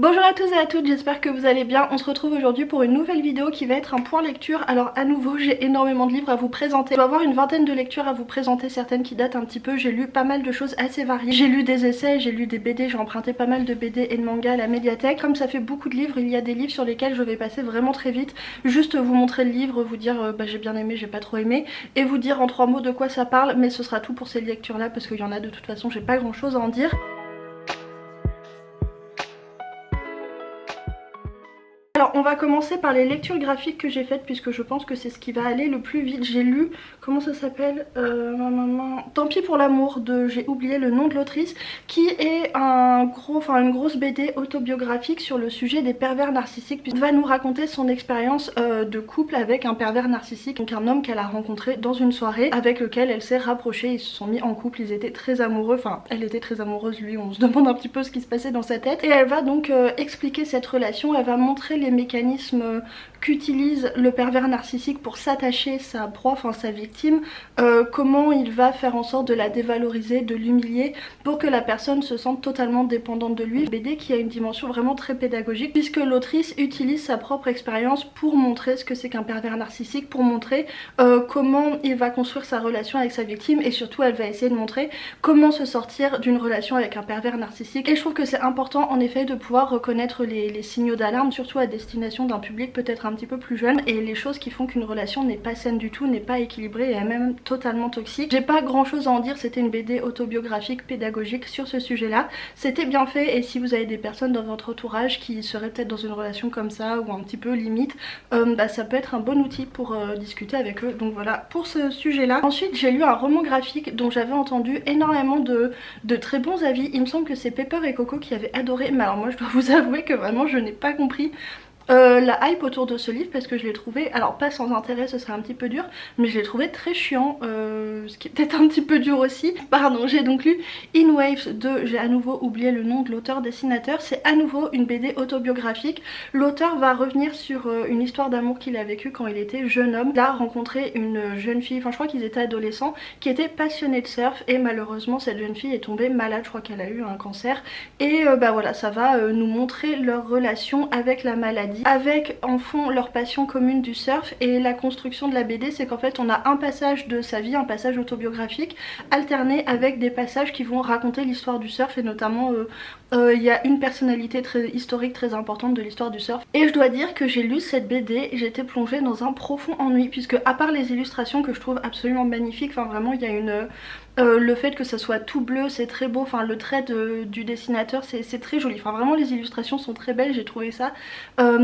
Bonjour à tous et à toutes, j'espère que vous allez bien. On se retrouve aujourd'hui pour une nouvelle vidéo qui va être un point lecture. Alors à nouveau j'ai énormément de livres à vous présenter. Je dois avoir une vingtaine de lectures à vous présenter, certaines qui datent un petit peu. J'ai lu pas mal de choses assez variées. J'ai lu des essais, j'ai lu des BD, j'ai emprunté pas mal de BD et de mangas à la médiathèque. Comme ça fait beaucoup de livres, il y a des livres sur lesquels je vais passer vraiment très vite. Juste vous montrer le livre, vous dire j'ai bien aimé, j'ai pas trop aimé. Et vous dire en 3 mots de quoi ça parle. Mais ce sera tout pour ces lectures là parce qu'il y en a de toute façon, j'ai pas grand chose à en dire. Alors on va commencer par les lectures graphiques que j'ai faites puisque je pense que c'est ce qui va aller le plus vite. J'ai lu, comment ça s'appelle, Tant pis pour l'amour de, j'ai oublié le nom de l'autrice, qui est une grosse BD autobiographique sur le sujet des pervers narcissiques. Puis va nous raconter son expérience de couple avec un pervers narcissique, donc un homme qu'elle a rencontré dans une soirée avec lequel elle s'est rapprochée. Ils se sont mis en couple, ils étaient très amoureux, enfin elle était très amoureuse, lui on se demande un petit peu ce qui se passait dans sa tête. Et elle va donc expliquer cette relation, elle va montrer les mécanismes qu'utilise le pervers narcissique pour s'attacher sa proie, enfin sa victime, comment il va faire en sorte de la dévaloriser, de l'humilier pour que la personne se sente totalement dépendante de lui. BD qui a une dimension vraiment très pédagogique puisque l'autrice utilise sa propre expérience pour montrer ce que c'est qu'un pervers narcissique, pour montrer comment il va construire sa relation avec sa victime et surtout elle va essayer de montrer comment se sortir d'une relation avec un pervers narcissique. Et je trouve que c'est important en effet de pouvoir reconnaître les signaux d'alarme, surtout à destination d'un public peut-être un petit peu plus jeune, et les choses qui font qu'une relation n'est pas saine du tout, n'est pas équilibrée et même totalement toxique. J'ai pas grand chose à en dire, c'était une BD autobiographique pédagogique sur ce sujet là, c'était bien fait. Et si vous avez des personnes dans votre entourage qui seraient peut-être dans une relation comme ça ou un petit peu limite, ça peut être un bon outil pour discuter avec eux. Donc voilà pour ce sujet là. Ensuite j'ai lu un roman graphique dont j'avais entendu énormément de très bons avis. Il me semble que c'est Pepper et Coco qui avaient adoré, mais alors moi je dois vous avouer que vraiment je n'ai pas compris la hype autour de ce livre parce que je l'ai trouvé, alors pas sans intérêt, ce serait un petit peu dur, mais je l'ai trouvé très chiant, ce qui est peut-être un petit peu dur aussi. Pardon, j'ai donc lu In Waves de, j'ai à nouveau oublié le nom de l'auteur dessinateur, c'est à nouveau une BD autobiographique. L'auteur va revenir sur une histoire d'amour qu'il a vécue quand il était jeune homme. Il a rencontré une jeune fille, enfin je crois qu'ils étaient adolescents, qui était passionnée de surf et malheureusement cette jeune fille est tombée malade, je crois qu'elle a eu un cancer et voilà, ça va nous montrer leur relation avec la maladie, avec en fond leur passion commune du surf. Et la construction de la BD c'est qu'en fait on a un passage de sa vie, un passage autobiographique alterné avec des passages qui vont raconter l'histoire du surf et notamment il y a une personnalité très historique très importante de l'histoire du surf. Et je dois dire que j'ai lu cette BD et j'étais plongée dans un profond ennui puisque à part les illustrations que je trouve absolument magnifiques, enfin vraiment il y a une... le fait que ça soit tout bleu c'est très beau, enfin le trait du dessinateur c'est très joli, enfin vraiment les illustrations sont très belles, j'ai trouvé ça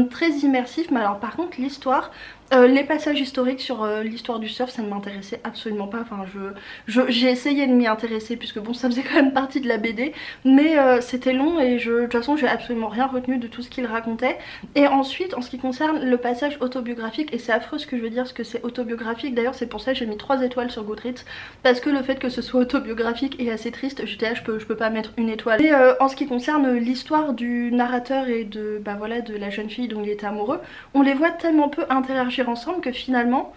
très immersif. Mais alors par contre l'histoire, les passages historiques sur l'histoire du surf ça ne m'intéressait absolument pas, enfin j'ai essayé de m'y intéresser puisque bon ça faisait quand même partie de la BD mais c'était long et de toute façon j'ai absolument rien retenu de tout ce qu'il racontait. Et ensuite en ce qui concerne le passage autobiographique, et c'est affreux ce que je veux dire, ce que c'est autobiographique, d'ailleurs c'est pour ça que j'ai mis 3 étoiles sur Goodreads parce que le fait que ce soit autobiographique est assez triste, j'étais là je peux pas mettre 1 étoile. Et en ce qui concerne l'histoire du narrateur et de de la jeune fille dont il était amoureux, on les voit tellement peu interagir ensemble que finalement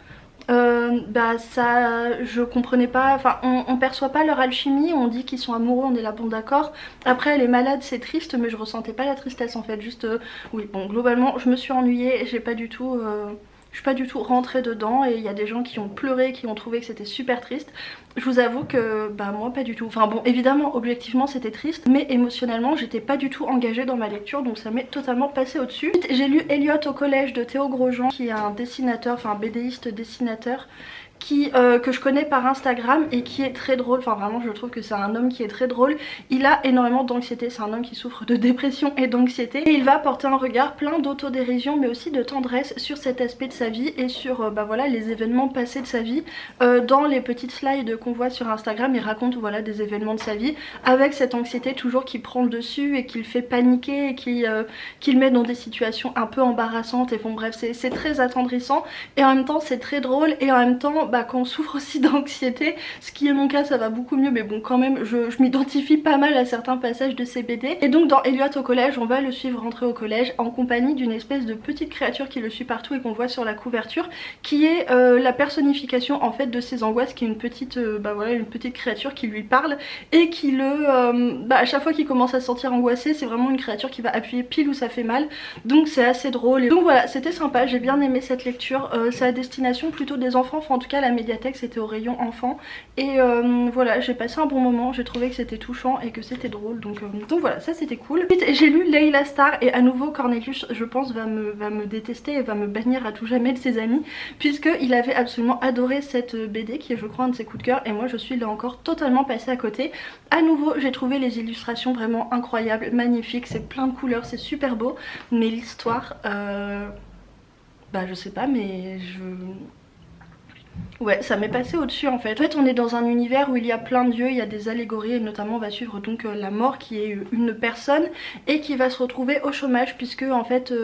ça je comprenais pas, enfin on perçoit pas leur alchimie, on dit qu'ils sont amoureux, on est là bon d'accord, après elle est malade c'est triste mais je ressentais pas la tristesse en fait, juste oui bon globalement je me suis ennuyée et j'ai pas du tout je suis pas du tout rentrée dedans. Et il y a des gens qui ont pleuré, qui ont trouvé que c'était super triste. Je vous avoue que moi pas du tout. Enfin bon évidemment objectivement c'était triste, mais émotionnellement j'étais pas du tout engagée dans ma lecture, donc ça m'est totalement passé au dessus. J'ai lu Elliot au collège de Théo Grosjean qui est un dessinateur, enfin un BDiste dessinateur que je connais par Instagram et qui est très drôle, enfin vraiment je trouve que c'est un homme qui est très drôle. Il a énormément d'anxiété, c'est un homme qui souffre de dépression et d'anxiété et il va porter un regard plein d'autodérision mais aussi de tendresse sur cet aspect de sa vie et sur les événements passés de sa vie. Dans les petites slides qu'on voit sur Instagram il raconte des événements de sa vie avec cette anxiété toujours qui prend le dessus et qui le fait paniquer et qui le met dans des situations un peu embarrassantes. Et bon bref c'est très attendrissant et en même temps c'est très drôle et en même temps bah, quand on souffre aussi d'anxiété, ce qui est mon cas, ça va beaucoup mieux, mais bon quand même je m'identifie pas mal à certains passages de ces BD. Et donc dans Elliot au collège, on va le suivre rentrer au collège en compagnie d'une espèce de petite créature qui le suit partout et qu'on voit sur la couverture, qui est la personnification en fait de ses angoisses, qui est une petite bah voilà, une petite créature qui lui parle et qui à chaque fois qu'il commence à se sentir angoissé, c'est vraiment une créature qui va appuyer pile où ça fait mal, donc c'est assez drôle. Et donc voilà, c'était sympa, j'ai bien aimé cette lecture. C'est à destination plutôt des enfants, enfin en tout cas la médiathèque c'était au rayon enfants, et voilà, j'ai passé un bon moment, j'ai trouvé que c'était touchant et que c'était drôle, donc voilà, ça c'était cool. Ensuite j'ai lu Layla Starr, et à nouveau Cornelius je pense va me détester et va me bannir à tout jamais de ses amis, puisque il avait absolument adoré cette BD qui est je crois un de ses coups de cœur, et moi je suis là encore totalement passée à côté. À nouveau j'ai trouvé les illustrations vraiment incroyables, magnifiques, c'est plein de couleurs, c'est super beau, mais l'histoire bah je sais pas, mais ouais, ça m'est passé au-dessus en fait. En fait on est dans un univers où il y a plein de dieux, il y a des allégories, et notamment on va suivre donc la mort qui est une personne et qui va se retrouver au chômage, puisque en fait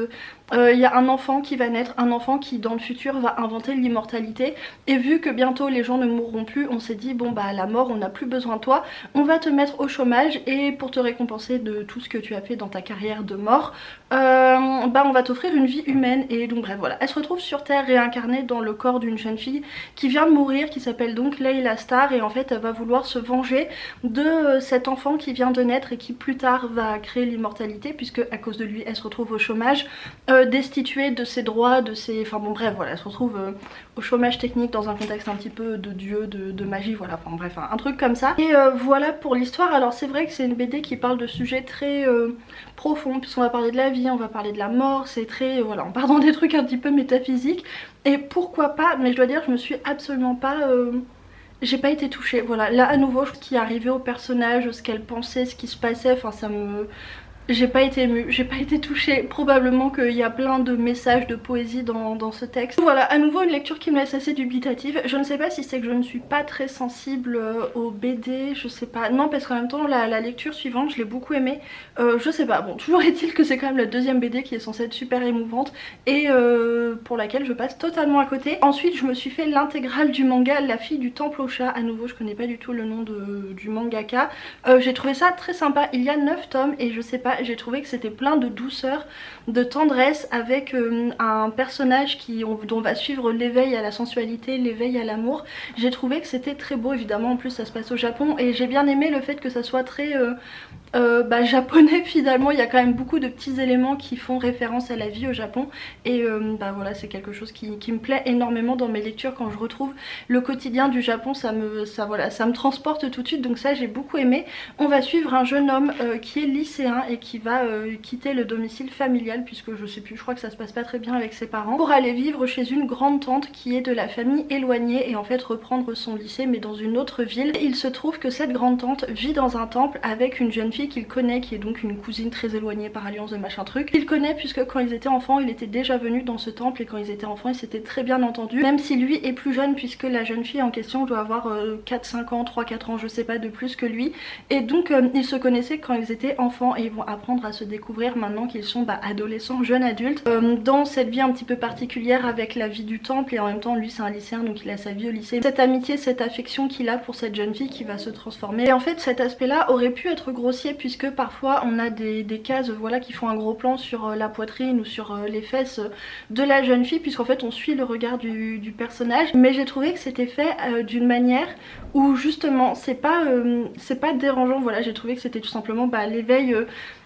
il y a un enfant qui va naître, un enfant qui dans le futur va inventer l'immortalité, et vu que bientôt les gens ne mourront plus, on s'est dit bon bah à la mort on n'a plus besoin de toi, on va te mettre au chômage, et pour te récompenser de tout ce que tu as fait dans ta carrière de mort, bah on va t'offrir une vie humaine. Et donc bref voilà, elle se retrouve sur Terre réincarnée dans le corps d'une jeune fille qui vient de mourir, qui s'appelle donc Layla Starr, et en fait elle va vouloir se venger de cet enfant qui vient de naître et qui plus tard va créer l'immortalité, puisque à cause de lui elle se retrouve au chômage, destituée de ses droits, de ses... Enfin bon bref voilà, elle se retrouve au chômage technique dans un contexte un petit peu de dieu, de magie, voilà, enfin bref un truc comme ça. Et voilà pour l'histoire. Alors c'est vrai que c'est une BD qui parle de sujets très profonds, puisqu'on va parler de la vie, on va parler de la mort, c'est très... voilà, on part dans des trucs un petit peu métaphysiques, et pourquoi pas, mais je dois dire je me suis absolument pas... j'ai pas été touchée, voilà. Là à nouveau ce qui est arrivé au personnage, ce qu'elle pensait, ce qui se passait, enfin ça me... J'ai pas été émue, j'ai pas été touchée. Probablement qu'il y a plein de messages de poésie dans ce texte. Voilà, à nouveau une lecture qui me laisse assez dubitative. Je ne sais pas si c'est que je ne suis pas très sensible aux BD, je sais pas. Non, parce qu'en même temps la lecture suivante je l'ai beaucoup aimée. Je sais pas, bon toujours est-il que c'est quand même la deuxième BD qui est censée être super émouvante, et pour laquelle je passe totalement à côté. Ensuite je me suis fait l'intégrale du manga La fille du temple au chat. À nouveau je connais pas du tout le nom du mangaka. J'ai trouvé ça très sympa, il y a 9 tomes et je sais pas, j'ai trouvé que c'était plein de douceur, de tendresse, avec un personnage dont on va suivre l'éveil à la sensualité, l'éveil à l'amour. J'ai trouvé que c'était très beau, évidemment en plus ça se passe au Japon, et j'ai bien aimé le fait que ça soit très japonais finalement. Il y a quand même beaucoup de petits éléments qui font référence à la vie au Japon, et voilà, c'est quelque chose qui me plaît énormément dans mes lectures. Quand je retrouve le quotidien du Japon, ça me transporte tout de suite, donc ça j'ai beaucoup aimé. On va suivre un jeune homme qui est lycéen et qui va quitter le domicile familial, puisque je sais plus, je crois que ça se passe pas très bien avec ses parents, pour aller vivre chez une grande tante qui est de la famille éloignée, et en fait reprendre son lycée mais dans une autre ville. Et il se trouve que cette grande tante vit dans un temple avec une jeune fille qu'il connaît, qui est donc une cousine très éloignée par alliance de machin truc. Il connaît puisque quand ils étaient enfants il était déjà venu dans ce temple, et quand ils étaient enfants ils s'étaient très bien entendus, même si lui est plus jeune, puisque la jeune fille en question doit avoir 4-5 ans, 3-4 ans je sais pas, de plus que lui. Et donc ils se connaissaient quand ils étaient enfants, et ils vont apprendre à se découvrir maintenant qu'ils sont adolescents, jeunes adultes, dans cette vie un petit peu particulière avec la vie du temple, et en même temps lui c'est un lycéen donc il a sa vie au lycée, cette amitié, cette affection qu'il a pour cette jeune fille qui va se transformer. Et en fait cet aspect là aurait pu être grossier, puisque parfois on a des cases voilà, qui font un gros plan sur la poitrine ou sur les fesses de la jeune fille, puisqu'en fait on suit le regard du personnage, mais j'ai trouvé que c'était fait d'une manière où justement c'est pas dérangeant. Voilà, j'ai trouvé que c'était tout simplement l'éveil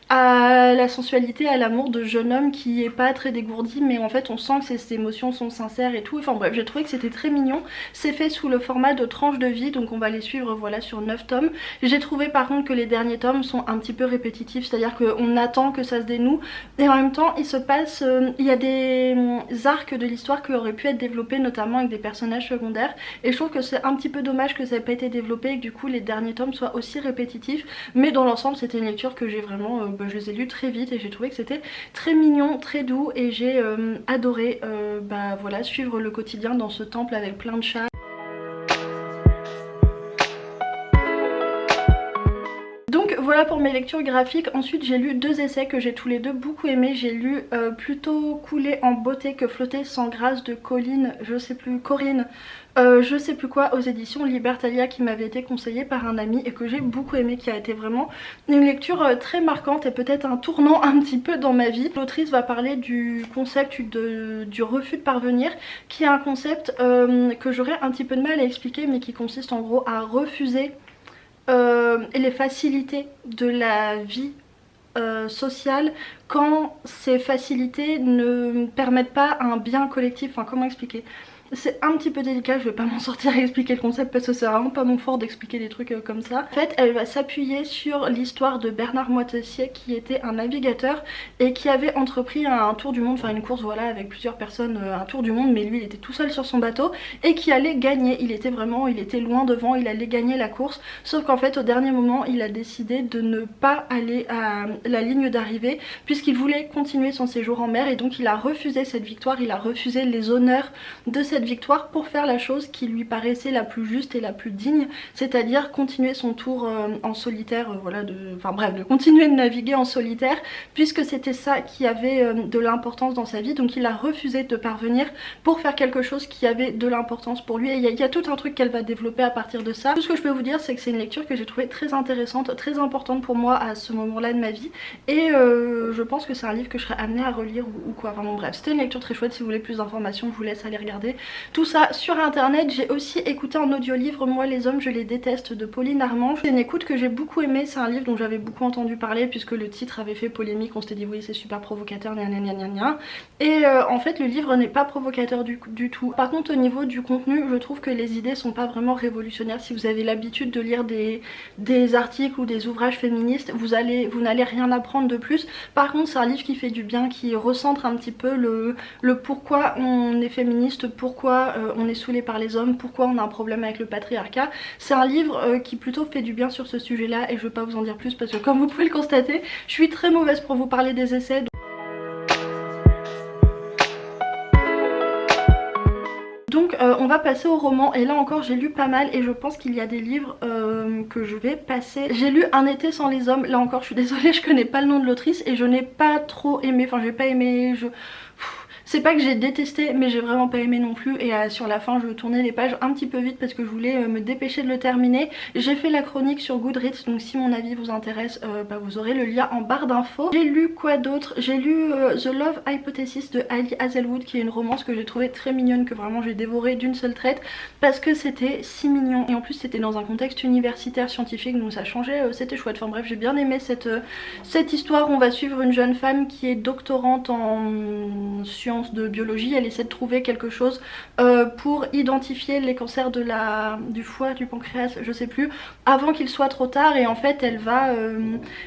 à la sensualité, à l'amour de jeune homme qui est pas très dégourdi, mais en fait on sent que ses émotions sont sincères et tout. Enfin bref, j'ai trouvé que c'était très mignon. C'est fait sous le format de tranches de vie, donc on va les suivre voilà sur 9 tomes. J'ai trouvé par contre que les derniers tomes sont un petit peu répétitifs, c'est à dire qu'on attend que ça se dénoue, et en même temps il se passe, il y a des arcs de l'histoire qui auraient pu être développés, notamment avec des personnages secondaires, et je trouve que c'est un petit peu dommage que ça n'ait pas été développé et que du coup les derniers tomes soient aussi répétitifs. Mais dans l'ensemble c'était une lecture que j'ai vraiment je les ai lus très vite, et j'ai trouvé que c'était très mignon, très doux, et j'ai adoré voilà, suivre le quotidien dans ce temple avec plein de chats. Donc voilà Voilà pour mes lectures graphiques. Ensuite j'ai lu 2 essais que j'ai tous les deux beaucoup aimés. J'ai lu Plutôt couler en beauté que flotter sans grâce de Corinne, je sais plus quoi, aux éditions Libertalia, qui m'avait été conseillé par un ami et que j'ai beaucoup aimé, qui a été vraiment une lecture très marquante et peut-être un tournant un petit peu dans ma vie. L'autrice va parler du concept du refus de parvenir, qui est un concept que j'aurais un petit peu de mal à expliquer, mais qui consiste en gros à refuser les facilités de la vie sociale quand ces facilités ne permettent pas un bien collectif. Enfin, comment expliquer ? C'est un petit peu délicat, je vais pas m'en sortir à expliquer le concept parce que c'est vraiment pas mon fort d'expliquer des trucs comme ça. En fait, elle va s'appuyer sur l'histoire de Bernard Moitessier, qui était un navigateur et qui avait entrepris un tour du monde, enfin une course voilà avec plusieurs personnes, un tour du monde, mais lui il était tout seul sur son bateau et qui allait gagner. Il était loin devant, il allait gagner la course, sauf qu'en fait au dernier moment il a décidé de ne pas aller à la ligne d'arrivée puisqu'il voulait continuer son séjour en mer, et donc il a refusé cette victoire, il a refusé les honneurs de cette victoire pour faire la chose qui lui paraissait la plus juste et la plus digne, c'est-à-dire continuer son tour en solitaire, de continuer de naviguer en solitaire, puisque c'était ça qui avait de l'importance dans sa vie. Donc il a refusé de parvenir pour faire quelque chose qui avait de l'importance pour lui, et il y a tout un truc qu'elle va développer à partir de ça. Tout ce que je peux vous dire, c'est que c'est une lecture que j'ai trouvée très intéressante, très importante pour moi à ce moment-là de ma vie, et je pense que c'est un livre que je serais amenée à relire ou quoi. Enfin bon bref, c'était une lecture très chouette. Si vous voulez plus d'informations, je vous laisse aller regarder tout ça sur internet. J'ai aussi écouté en audiolivre Moi les hommes je les déteste de Pauline Armange. C'est une écoute que j'ai beaucoup aimée, c'est un livre dont j'avais beaucoup entendu parler puisque le titre avait fait polémique, on s'était dit oui c'est super provocateur, gna gna gna gna. Et en fait le livre n'est pas provocateur du tout. Par contre au niveau du contenu, je trouve que les idées sont pas vraiment révolutionnaires. Si vous avez l'habitude de lire des articles ou des ouvrages féministes, vous n'allez rien apprendre de plus. Par contre c'est un livre qui fait du bien, qui recentre un petit peu le pourquoi on est féministe, pourquoi on est saoulé par les hommes, pourquoi on a un problème avec le patriarcat. C'est un livre qui plutôt fait du bien sur ce sujet là, et je vais pas vous en dire plus parce que comme vous pouvez le constater, je suis très mauvaise pour vous parler des essais. Donc on va passer au roman, et là encore j'ai lu pas mal et je pense qu'il y a des livres que je vais passer. J'ai lu Un été sans les hommes, là encore je suis désolée, je connais pas le nom de l'autrice et je n'ai pas trop aimé, enfin j'ai pas aimé, c'est pas que j'ai détesté, mais j'ai vraiment pas aimé non plus, et sur la fin je tournais les pages un petit peu vite parce que je voulais me dépêcher de le terminer. J'ai fait la chronique sur Goodreads, donc si mon avis vous intéresse, vous aurez le lien en barre d'infos. J'ai lu quoi d'autre? J'ai lu The Love Hypothesis de Ali Hazelwood, qui est une romance que j'ai trouvée très mignonne, que vraiment j'ai dévorée d'une seule traite parce que c'était si mignon, et en plus c'était dans un contexte universitaire scientifique, donc ça changeait, c'était chouette. Enfin bref, j'ai bien aimé cette histoire. On va suivre une jeune femme qui est doctorante en sciences de biologie. Elle essaie de trouver quelque chose pour identifier les cancers du foie, du pancréas, je sais plus, avant qu'il soit trop tard, et en fait elle va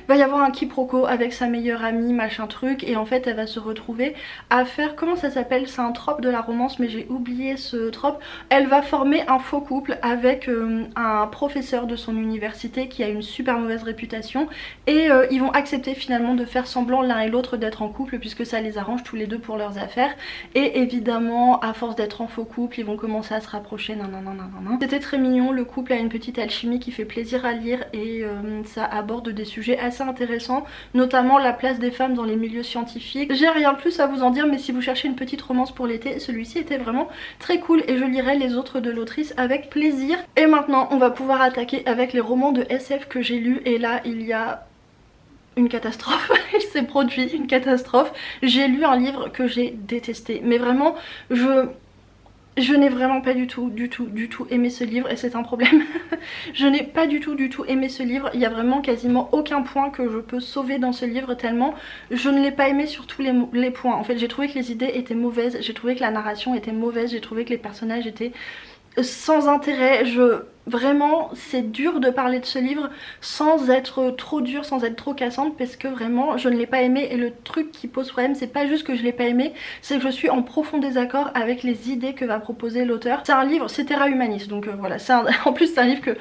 y avoir un quiproquo avec sa meilleure amie, machin truc, et en fait elle va se retrouver à faire, comment ça s'appelle, c'est un trope de la romance mais j'ai oublié ce trope. Elle va former un faux couple avec un professeur de son université qui a une super mauvaise réputation, et ils vont accepter finalement de faire semblant l'un et l'autre d'être en couple puisque ça les arrange tous les deux pour leurs affaires. Et évidemment à force d'être en faux couple, ils vont commencer à se rapprocher. C'était très mignon, le couple a une petite alchimie qui fait plaisir à lire, et ça aborde des sujets assez intéressants, notamment la place des femmes dans les milieux scientifiques. J'ai rien de plus à vous en dire, mais si vous cherchez une petite romance pour l'été, celui-ci était vraiment très cool et je lirai les autres de l'autrice avec plaisir. Et maintenant on va pouvoir attaquer avec les romans de SF que j'ai lus, et là il y a une catastrophe. Il s'est produit une catastrophe. J'ai lu un livre que j'ai détesté, mais vraiment je n'ai vraiment pas du tout aimé ce livre, et c'est un problème. Je n'ai pas du tout aimé ce livre. Il y a vraiment quasiment aucun point que je peux sauver dans ce livre, tellement je ne l'ai pas aimé sur tous les points. En fait j'ai trouvé que les idées étaient mauvaises, j'ai trouvé que la narration était mauvaise, j'ai trouvé que les personnages étaient sans intérêt. Vraiment c'est dur de parler de ce livre sans être trop dur, sans être trop cassante, parce que vraiment je ne l'ai pas aimé. Et le truc qui pose problème, c'est pas juste que je l'ai pas aimé, c'est que je suis en profond désaccord avec les idées que va proposer l'auteur. C'est un livre, c'est Terra Humanis, donc voilà, en plus c'est un livre que,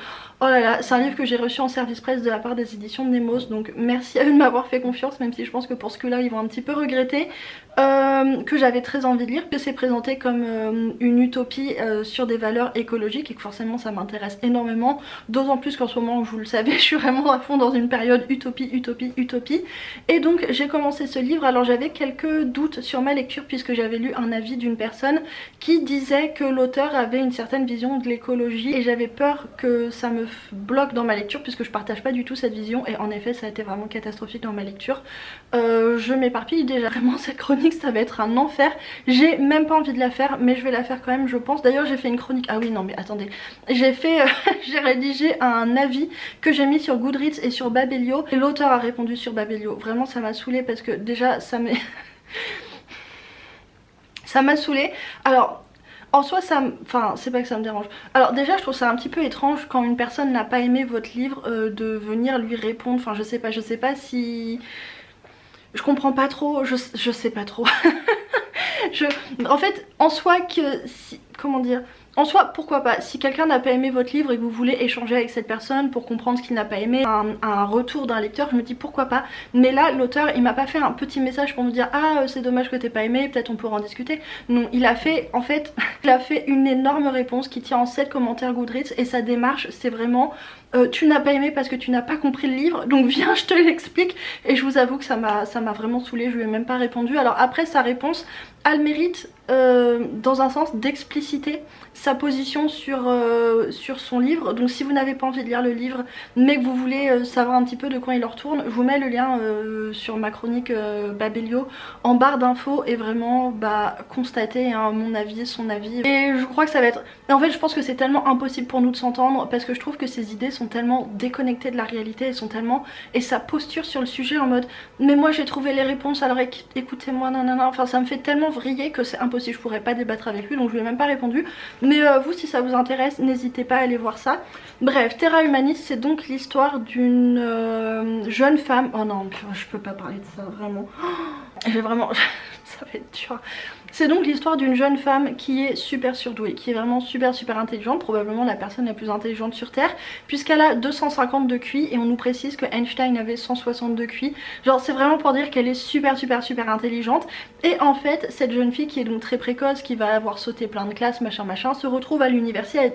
oh là là, c'est un livre que j'ai reçu en service presse de la part des éditions de Nemos, donc merci à eux de m'avoir fait confiance, même si je pense que pour ce coup là ils vont un petit peu regretter, que j'avais très envie de lire, que c'est présenté comme une utopie sur des valeurs écologiques, et que forcément ça m'intéresse m'intéresse énormément, d'autant plus qu'en ce moment, vous le savez, je suis vraiment à fond dans une période utopie. Et donc j'ai commencé ce livre. Alors j'avais quelques doutes sur ma lecture puisque j'avais lu un avis d'une personne qui disait que l'auteur avait une certaine vision de l'écologie et j'avais peur que ça me bloque dans ma lecture puisque je partage pas du tout cette vision, et en effet ça a été vraiment catastrophique dans ma lecture. Je m'éparpille déjà, vraiment cette chronique ça va être un enfer. J'ai même pas envie de la faire mais je vais la faire quand même je pense. D'ailleurs j'ai fait une chronique, ah oui non mais attendez, j'ai fait j'ai rédigé un avis que j'ai mis sur Goodreads et sur Babelio et l'auteur a répondu sur Babelio. Vraiment ça m'a saoulée parce que déjà ça m'est ça m'a saoulée. Alors en soi ça enfin c'est pas que ça me dérange. Alors déjà je trouve ça un petit peu étrange quand une personne n'a pas aimé votre livre de venir lui répondre. Enfin je sais pas si... Je comprends pas trop, je sais pas trop. En fait en soi que... comment dire, en soi pourquoi pas, si quelqu'un n'a pas aimé votre livre et que vous voulez échanger avec cette personne pour comprendre ce qu'il n'a pas aimé, un retour d'un lecteur, je me dis pourquoi pas. Mais là l'auteur il m'a pas fait un petit message pour me dire ah c'est dommage que t'aies pas aimé, peut-être on pourra en discuter. Non, il a fait en fait il a fait une énorme réponse qui tient en 7 commentaires Goodreads et sa démarche c'est vraiment tu n'as pas aimé parce que tu n'as pas compris le livre, donc viens je te l'explique. Et je vous avoue que ça m'a vraiment saoulée, je lui ai même pas répondu. Alors après sa réponse a le mérite dans un sens d'expliciter sa position sur son livre. Donc si vous n'avez pas envie de lire le livre mais que vous voulez savoir un petit peu de quoi il en retourne, je vous mets le lien sur ma chronique Babelio en barre d'infos et vraiment constatez hein, mon avis, son avis. Et je crois que ça va être... En fait je pense que c'est tellement impossible pour nous de s'entendre parce que je trouve que ses idées sont tellement déconnectées de la réalité, elles sont tellement... Et sa posture sur le sujet en mode mais moi j'ai trouvé les réponses alors écoutez-moi nanana, enfin ça me fait tellement vriller que c'est impossible, je pourrais pas débattre avec lui donc je lui ai même pas répondu. Mais vous si ça vous intéresse n'hésitez pas à aller voir ça. Bref, Terra Humanis c'est donc l'histoire d'une jeune femme... Oh non je peux pas parler de ça vraiment. J'ai vraiment... ça va être dur. C'est donc l'histoire d'une jeune femme qui est super surdouée, qui est vraiment super intelligente, probablement la personne la plus intelligente sur Terre, puisqu'elle a 250 de QI et on nous précise que Einstein avait 160 de QI. Genre c'est vraiment pour dire qu'elle est super intelligente. Et en fait cette jeune fille qui est donc très précoce, qui va avoir sauté plein de classes machin, se retrouve à l'université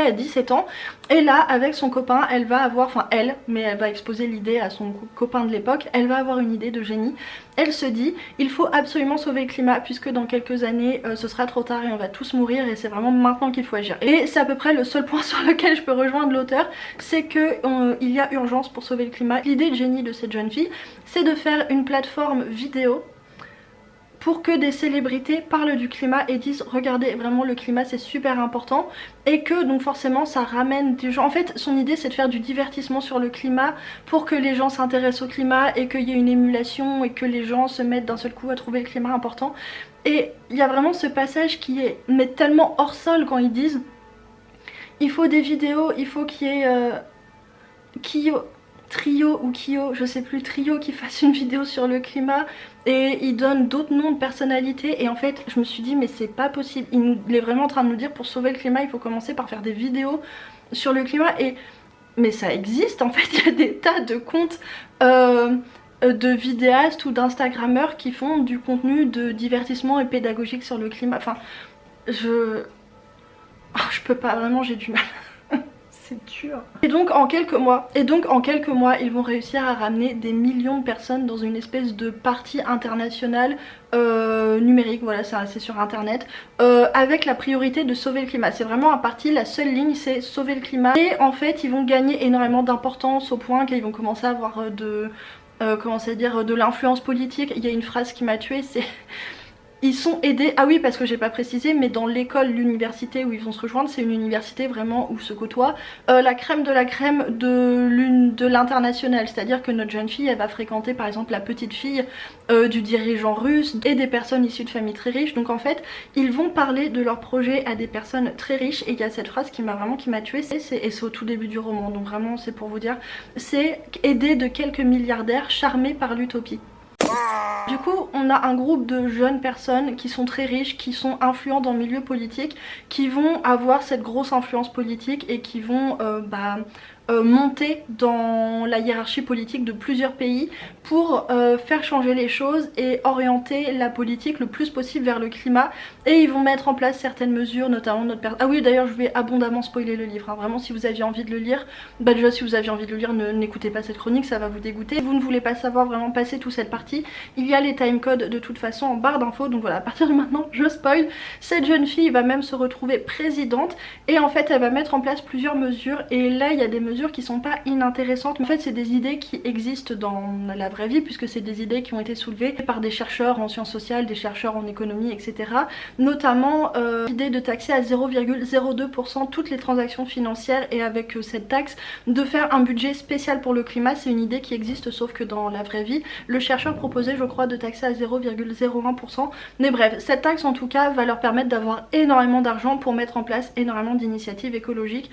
à 17 ans. Et là avec son copain elle va avoir, enfin elle, mais elle va exposer l'idée à son copain de l'époque, elle va avoir une idée de génie. Elle se dit il faut absolument sauver le climat puisque dans quelques années ce sera trop tard et on va tous mourir et c'est vraiment maintenant qu'il faut agir. Et c'est à peu près le seul point sur lequel je peux rejoindre l'auteur, c'est que il y a urgence pour sauver le climat. L'idée de génie de cette jeune fille c'est de faire une plateforme vidéo pour que des célébrités parlent du climat et disent regardez vraiment le climat c'est super important, et que donc forcément ça ramène des gens. En fait son idée c'est de faire du divertissement sur le climat pour que les gens s'intéressent au climat et qu'il y ait une émulation et que les gens se mettent d'un seul coup à trouver le climat important. Et il y a vraiment ce passage qui est mais tellement hors sol quand ils disent il faut des vidéos, il faut qu'il y ait Trio ou Kyo, je sais plus, Trio qui fasse une vidéo sur le climat, et il donne d'autres noms de personnalités. Et en fait je me suis dit mais c'est pas possible, il est vraiment en train de nous dire pour sauver le climat il faut commencer par faire des vidéos sur le climat. Et mais ça existe en fait, il y a des tas de comptes de vidéastes ou d'instagrammeurs qui font du contenu de divertissement et pédagogique sur le climat. Enfin je peux pas, vraiment j'ai du mal. C'est dur. Et donc en quelques mois, ils vont réussir à ramener des millions de personnes dans une espèce de partie internationale numérique, voilà c'est sur internet, avec la priorité de sauver le climat. C'est vraiment un parti, la seule ligne c'est sauver le climat. Et en fait ils vont gagner énormément d'importance au point qu'ils vont commencer à avoir de l'influence politique. Il y a une phrase qui m'a tuée, c'est... Ils sont aidés, ah oui parce que j'ai pas précisé, mais dans l'école, l'université où ils vont se rejoindre, c'est une université vraiment où se côtoient la crème de la crème de l'international. C'est-à-dire que notre jeune fille, elle va fréquenter par exemple la petite fille du dirigeant russe et des personnes issues de familles très riches. Donc en fait, ils vont parler de leur projet à des personnes très riches. Et il y a cette phrase qui m'a tuée, et c'est au tout début du roman, donc vraiment c'est pour vous dire, c'est aider de quelques milliardaires charmés par l'utopie. Du coup on a un groupe de jeunes personnes qui sont très riches, qui sont influents dans le milieu politique, qui vont avoir cette grosse influence politique et qui vont monter dans la hiérarchie politique de plusieurs pays pour faire changer les choses et orienter la politique le plus possible vers le climat. Et ils vont mettre en place certaines mesures, notamment ah oui, d'ailleurs je vais abondamment spoiler le livre, hein. Vraiment, si vous aviez envie de le lire, bah déjà si vous aviez envie de le lire, n'écoutez pas cette chronique, ça va vous dégoûter. Si vous ne voulez pas savoir vraiment passer toute cette partie, il y a les timecodes de toute façon en barre d'infos, donc voilà, à partir de maintenant je spoil. Cette jeune fille va même se retrouver présidente et en fait elle va mettre en place plusieurs mesures, et là il y a des mesures qui sont pas inintéressantes, mais en fait c'est des idées qui existent dans la vraie vie, puisque c'est des idées qui ont été soulevées par des chercheurs en sciences sociales, des chercheurs en économie, etc. Notamment l'idée de taxer à 0,02% toutes les transactions financières, et avec cette taxe de faire un budget spécial pour le climat. C'est une idée qui existe, sauf que dans la vraie vie le chercheur proposait, je crois, de taxer à 0,01%, mais bref, cette taxe en tout cas va leur permettre d'avoir énormément d'argent pour mettre en place énormément d'initiatives écologiques.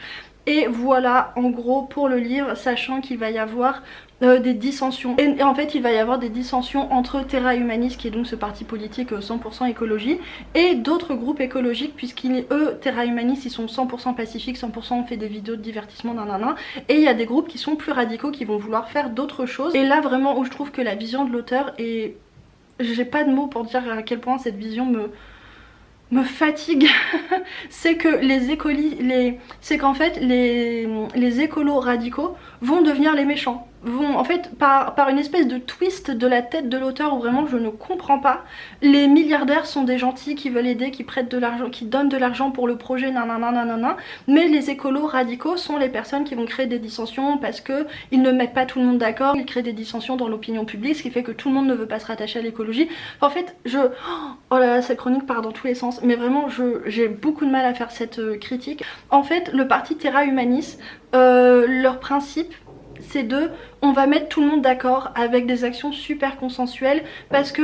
Et voilà en gros pour le livre, sachant qu'il va y avoir des dissensions. Et en fait il va y avoir des dissensions entre Terra Humanis, qui est donc ce parti politique 100% écologie, et d'autres groupes écologiques, puisqu'eux, Terra Humanis, ils sont 100% pacifiques, 100% on fait des vidéos de divertissement, nanana. Et il y a des groupes qui sont plus radicaux, qui vont vouloir faire d'autres choses. Et là vraiment où je trouve que la vision de l'auteur est... J'ai pas de mots pour dire à quel point cette vision me fatigue. C'est que c'est qu'en fait les écolos radicaux vont devenir les méchants, vont en fait par une espèce de twist de la tête de l'auteur où vraiment je ne comprends pas. Les milliardaires sont des gentils qui veulent aider, qui prêtent de l'argent, qui donnent de l'argent pour le projet, nanana nanana, mais les écolos radicaux sont les personnes qui vont créer des dissensions parce que ils ne mettent pas tout le monde d'accord, ils créent des dissensions dans l'opinion publique, ce qui fait que tout le monde ne veut pas se rattacher à l'écologie. En fait oh là là, cette chronique part dans tous les sens, mais vraiment j'ai beaucoup de mal à faire cette critique. En fait le parti Terra Humanis, leur principe c'est on va mettre tout le monde d'accord avec des actions super consensuelles, parce que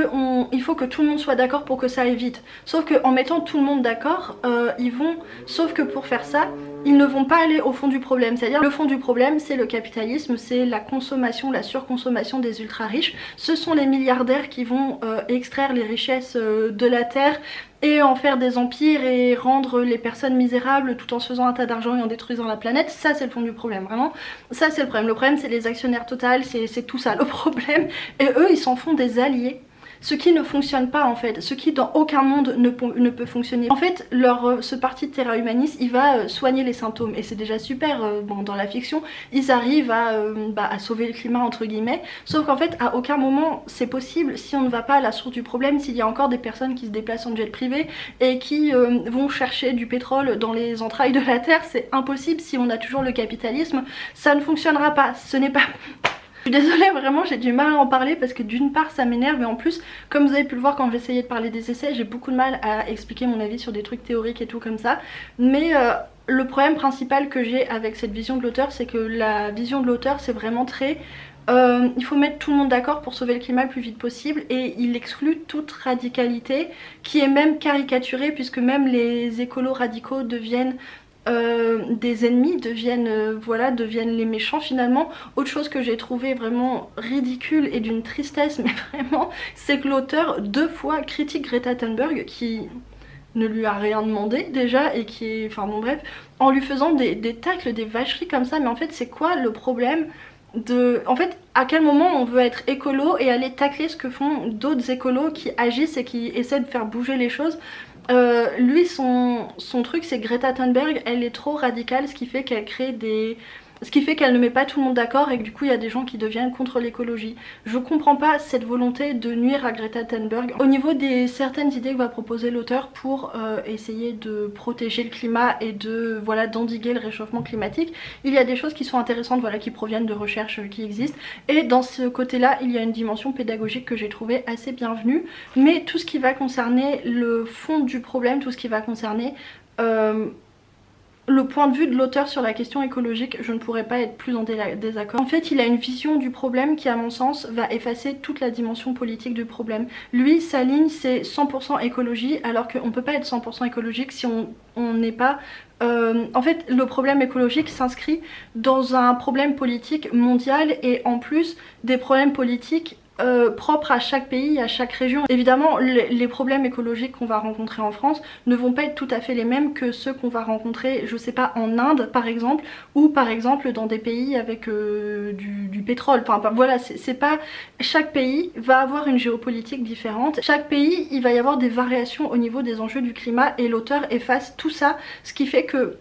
il faut que tout le monde soit d'accord pour que ça aille vite. Sauf qu'en mettant tout le monde d'accord, sauf que pour faire ça, ils ne vont pas aller au fond du problème. C'est-à-dire le fond du problème c'est le capitalisme, c'est la consommation, la surconsommation des ultra riches. Ce sont les milliardaires qui vont extraire les richesses de la terre et en faire des empires et rendre les personnes misérables tout en se faisant un tas d'argent et en détruisant la planète. Ça c'est le fond du problème, vraiment. Ça c'est le problème. Le problème c'est les actionnaires Total, c'est tout ça le problème. Et eux ils s'en font des alliés. Ce qui ne fonctionne pas en fait, ce qui dans aucun monde ne peut fonctionner. En fait, ce parti de Terra Humanis, il va soigner les symptômes, et c'est déjà super. Bon, dans la fiction, ils arrivent à sauver le climat entre guillemets, sauf qu'en fait, à aucun moment c'est possible si on ne va pas à la source du problème, s'il y a encore des personnes qui se déplacent en jet privé et qui vont chercher du pétrole dans les entrailles de la terre. C'est impossible si on a toujours le capitalisme, ça ne fonctionnera pas, ce n'est pas... Je suis désolée, vraiment j'ai du mal à en parler parce que d'une part ça m'énerve, et en plus comme vous avez pu le voir quand j'essayais de parler des essais, j'ai beaucoup de mal à expliquer mon avis sur des trucs théoriques et tout comme ça. Mais le problème principal que j'ai avec cette vision de l'auteur, c'est que la vision de l'auteur c'est vraiment très... il faut mettre tout le monde d'accord pour sauver le climat le plus vite possible, et il exclut toute radicalité qui est même caricaturée, puisque même les écolos radicaux deviennent... des ennemis, deviennent les méchants finalement. Autre chose que j'ai trouvé vraiment ridicule et d'une tristesse, mais vraiment, c'est que l'auteur 2 fois critique Greta Thunberg, qui ne lui a rien demandé déjà, et qui est... Enfin bon bref, en lui faisant des tacles, des vacheries comme ça. Mais en fait c'est quoi le problème en fait, à quel moment on veut être écolo et aller tacler ce que font d'autres écolos qui agissent et qui essaient de faire bouger les choses? Lui son truc c'est Greta Thunberg, elle est trop radicale, ce qui fait qu'elle crée ce qui fait qu'elle ne met pas tout le monde d'accord, et que du coup il y a des gens qui deviennent contre l'écologie. Je comprends pas cette volonté de nuire à Greta Thunberg. Au niveau des certaines idées que va proposer l'auteur pour essayer de protéger le climat et d'endiguer le réchauffement climatique, il y a des choses qui sont intéressantes, qui proviennent de recherches qui existent, et dans ce côté là il y a une dimension pédagogique que j'ai trouvé assez bienvenue. Mais tout ce qui va concerner le fond du problème, tout ce qui va concerner le point de vue de l'auteur sur la question écologique, je ne pourrais pas être plus en désaccord. En fait, il a une vision du problème qui, à mon sens, va effacer toute la dimension politique du problème. Lui, sa ligne, c'est 100% écologie, alors qu'on ne peut pas être 100% écologique si on n'est pas... en fait, le problème écologique s'inscrit dans un problème politique mondial, et en plus des problèmes politiques propre à chaque pays, à chaque région. Évidemment, les problèmes écologiques qu'on va rencontrer en France ne vont pas être tout à fait les mêmes que ceux qu'on va rencontrer, je sais pas, en Inde par exemple, ou par exemple dans des pays avec du pétrole. Enfin voilà, c'est pas... Chaque pays va avoir une géopolitique différente. Chaque pays, il va y avoir des variations au niveau des enjeux du climat et l'auteur efface tout ça, ce qui fait que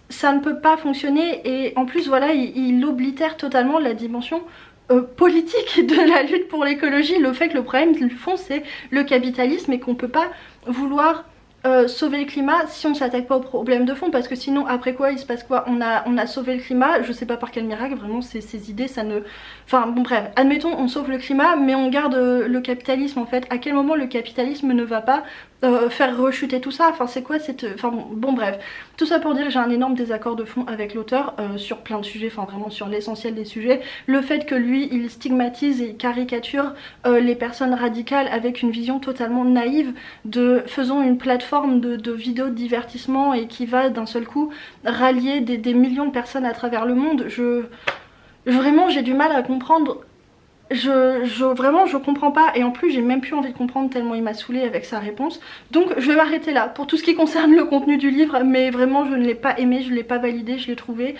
ça ne peut pas fonctionner et en plus voilà, il oblitère totalement la dimension politique de la lutte pour l'écologie, le fait que le problème du fond c'est le capitalisme et qu'on peut pas vouloir sauver le climat si on s'attaque pas au problème de fond, parce que sinon après quoi il se passe quoi, on a sauvé le climat, je sais pas par quel miracle, vraiment ces idées ça ne... Enfin bon bref, admettons on sauve le climat mais on garde le capitalisme en fait, à quel moment le capitalisme ne va pas faire rechuter tout ça, enfin c'est quoi cette... Enfin bon bref, tout ça pour dire que j'ai un énorme désaccord de fond avec l'auteur sur plein de sujets, enfin vraiment sur l'essentiel des sujets, le fait que lui il stigmatise et caricature les personnes radicales avec une vision totalement naïve de faisons une plateforme de vidéos de divertissement et qui va d'un seul coup rallier des millions de personnes à travers le monde. Vraiment j'ai du mal à comprendre. Vraiment je comprends pas et en plus j'ai même plus envie de comprendre tellement il m'a saoulée avec sa réponse. Donc je vais m'arrêter là pour tout ce qui concerne le contenu du livre, mais vraiment je ne l'ai pas aimé, je l'ai pas validé, je l'ai trouvé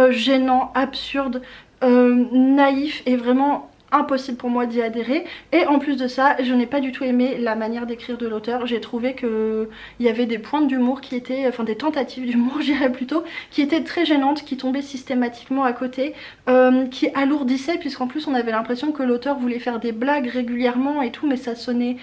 gênant, absurde, naïf et vraiment impossible pour moi d'y adhérer. Et en plus de ça, je n'ai pas du tout aimé la manière d'écrire de l'auteur. J'ai trouvé que il y avait des pointes d'humour qui étaient, enfin des tentatives d'humour je dirais plutôt, qui étaient très gênantes, qui tombaient systématiquement à côté, qui alourdissaient, puisqu'en plus on avait l'impression que l'auteur voulait faire des blagues régulièrement et tout, mais ça sonnait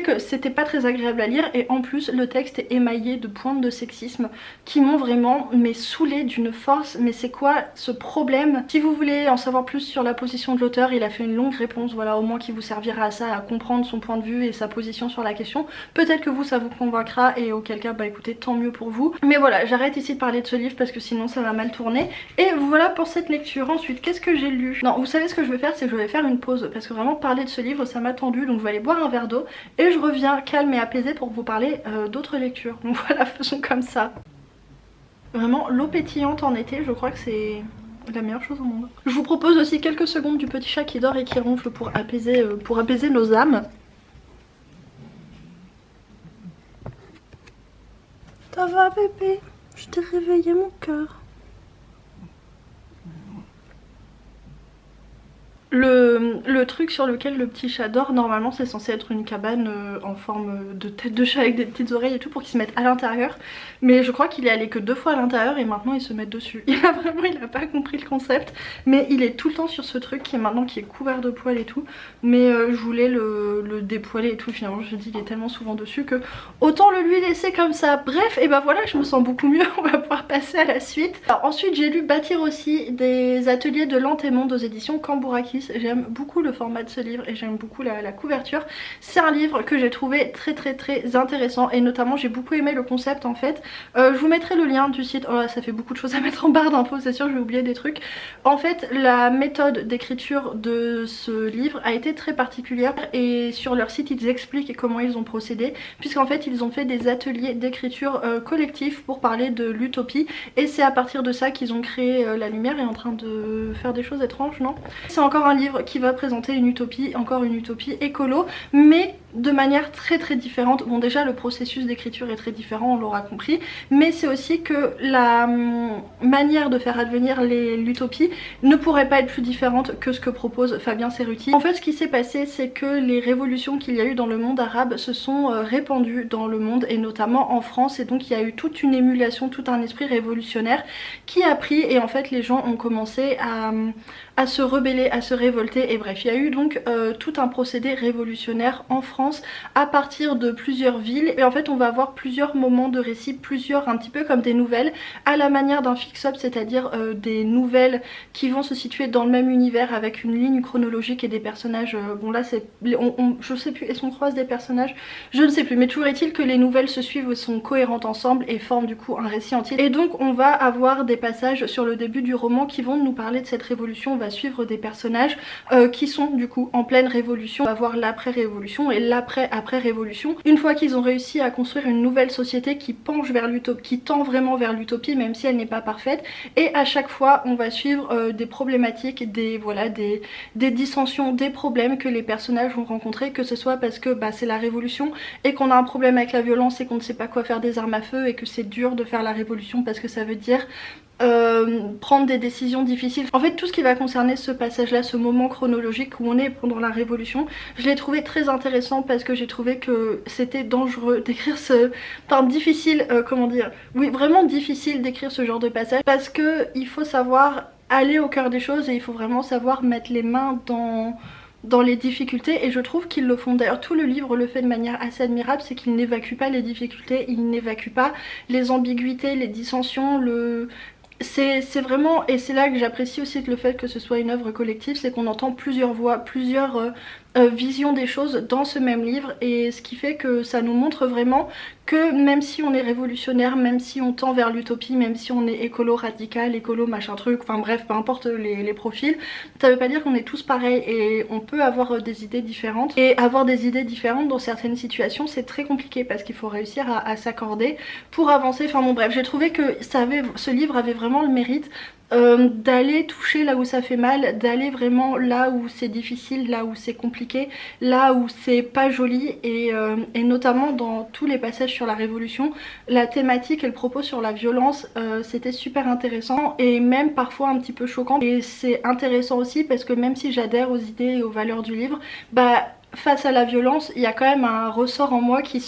que c'était pas très agréable à lire. Et en plus le texte est émaillé de pointes de sexisme qui m'ont vraiment saoulée d'une force. Mais c'est quoi ce problème? Si vous voulez en savoir plus sur la position de l'auteur, il a fait une longue réponse, voilà, au moins qui vous servira à ça, à comprendre son point de vue et sa position sur la question. Peut-être que vous ça vous convaincra et auquel cas bah écoutez, tant mieux pour vous. Mais voilà, j'arrête ici de parler de ce livre parce que sinon ça va mal tourner. Et voilà pour cette lecture. Ensuite qu'est-ce que j'ai lu? Non, vous savez ce que je vais faire, c'est que je vais faire une pause parce que vraiment parler de ce livre ça m'a tendu, donc je vais aller boire un verre d'eau et je reviens calme et apaisée pour vous parler d'autres lectures. Donc voilà, faisons comme ça. Vraiment l'eau pétillante en été, je crois que c'est la meilleure chose au monde. Je vous propose aussi quelques secondes du petit chat qui dort et qui ronfle pour apaiser nos âmes. Ça va bébé? Je t'ai réveillé mon cœur. Le truc sur lequel le petit chat dort, normalement c'est censé être une cabane en forme de tête de chat avec des petites oreilles et tout pour qu'il se mette à l'intérieur. Mais je crois qu'il est allé que 2 fois à l'intérieur et maintenant il se met dessus. Il a pas compris le concept, mais il est tout le temps sur ce truc qui est couvert de poils et tout. Mais je voulais le dépoiler et tout, finalement je me dis il est tellement souvent dessus que autant le lui laisser comme ça. Bref, et bah voilà, je me sens beaucoup mieux, on va pouvoir passer à la suite. Alors, ensuite j'ai lu Bâtir aussi, des ateliers de l'Antémonde aux éditions Cambourakis. J'aime beaucoup le format de ce livre et j'aime beaucoup la couverture. C'est un livre que j'ai trouvé très intéressant et notamment j'ai beaucoup aimé le concept en fait. Je vous mettrai le lien du site. Oh là, ça fait beaucoup de choses à mettre en barre d'infos, c'est sûr je vais oublier des trucs. En fait la méthode d'écriture de ce livre a été très particulière et sur leur site ils expliquent comment ils ont procédé, puisqu'en fait ils ont fait des ateliers d'écriture collectifs pour parler de l'utopie et c'est à partir de ça qu'ils ont créé La Lumière est en train de faire des choses étranges, non? C'est encore un livre qui va présenter une utopie, encore une utopie écolo, mais de manière très différente. Bon déjà le processus d'écriture est très différent, on l'aura compris, mais c'est aussi que la manière de faire advenir l'utopie ne pourrait pas être plus différente que ce que propose Fabien Cerutti. En fait ce qui s'est passé c'est que les révolutions qu'il y a eu dans le monde arabe se sont répandues dans le monde et notamment en France, et donc il y a eu toute une émulation, tout un esprit révolutionnaire qui a pris et en fait les gens ont commencé à se rebeller, à se révolter et bref il y a eu donc tout un procédé révolutionnaire en France à partir de plusieurs villes et en fait on va avoir plusieurs moments de récit, un petit peu comme des nouvelles à la manière d'un fix-up, c'est-à-dire des nouvelles qui vont se situer dans le même univers avec une ligne chronologique et des personnages, bon là c'est, je sais plus, est-ce qu'on croise des personnages? Je ne sais plus, mais toujours est-il que les nouvelles se suivent, sont cohérentes ensemble et forment du coup un récit entier. Et donc on va avoir des passages sur le début du roman qui vont nous parler de cette révolution, on va suivre des personnages qui sont du coup en pleine révolution, on va voir l'après-révolution et l'après, après révolution. Une fois qu'ils ont réussi à construire une nouvelle société qui penche vers l'utopie, qui tend vraiment vers l'utopie, même si elle n'est pas parfaite. Et à chaque fois on va suivre des problématiques, des dissensions, des problèmes que les personnages vont rencontrer, que ce soit parce que c'est la révolution et qu'on a un problème avec la violence et qu'on ne sait pas quoi faire des armes à feu et que c'est dur de faire la révolution parce que ça veut dire prendre des décisions difficiles. En fait, tout ce qui va concerner ce passage là, ce moment chronologique où on est pendant la révolution, je l'ai trouvé très intéressant parce que j'ai trouvé que c'était dangereux d'écrire difficile, comment dire, oui, vraiment difficile d'écrire ce genre de passage parce que il faut savoir aller au cœur des choses et il faut vraiment savoir mettre les mains dans les difficultés, et je trouve qu'ils le font. D'ailleurs tout le livre le fait de manière assez admirable, c'est qu'il n'évacue pas les difficultés, il n'évacue pas les ambiguïtés, les dissensions, c'est vraiment, et c'est là que j'apprécie aussi le fait que ce soit une œuvre collective, c'est qu'on entend plusieurs voix, plusieurs visions des choses dans ce même livre, et ce qui fait que ça nous montre vraiment que même si on est révolutionnaire, même si on tend vers l'utopie, même si on est écolo radical, écolo machin truc, enfin bref, peu importe les profils, ça veut pas dire qu'on est tous pareils, et on peut avoir des idées différentes, et avoir des idées différentes dans certaines situations c'est très compliqué parce qu'il faut réussir à s'accorder pour avancer. Enfin bon bref, j'ai trouvé que ce livre avait vraiment le mérite d'aller toucher là où ça fait mal, d'aller vraiment là où c'est difficile, là où c'est compliqué, là où c'est pas joli, et notamment dans tous les passages sur la révolution, la thématique et le propos sur la violence, c'était super intéressant et même parfois un petit peu choquant. Et c'est intéressant aussi parce que même si j'adhère aux idées et aux valeurs du livre, face à la violence, il y a quand même un ressort en moi qui